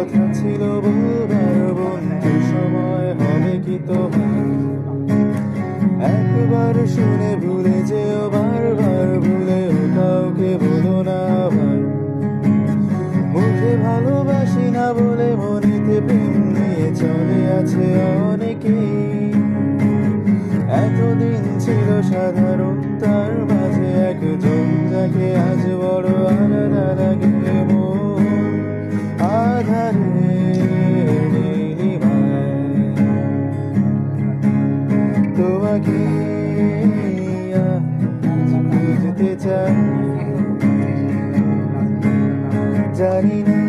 কথা ছিল বলবার বন্ধু, সময় হবে কি তোমার? একবার শুনে ভুলে যেও, বারবার ভুলেও কাউকে বলো না আবার। মুখে ভালোবাসি না বলে মনেতে প্রেম নিয়ে চলে আছে অনেকেই। এতদিন ছিল সাধারণ, তার মাঝে একজন যাকে আজ বড় আলাদা লাগে। মন আধারে নীলিমায় তোমাকে আজ খুঁজতে চাই, জানি না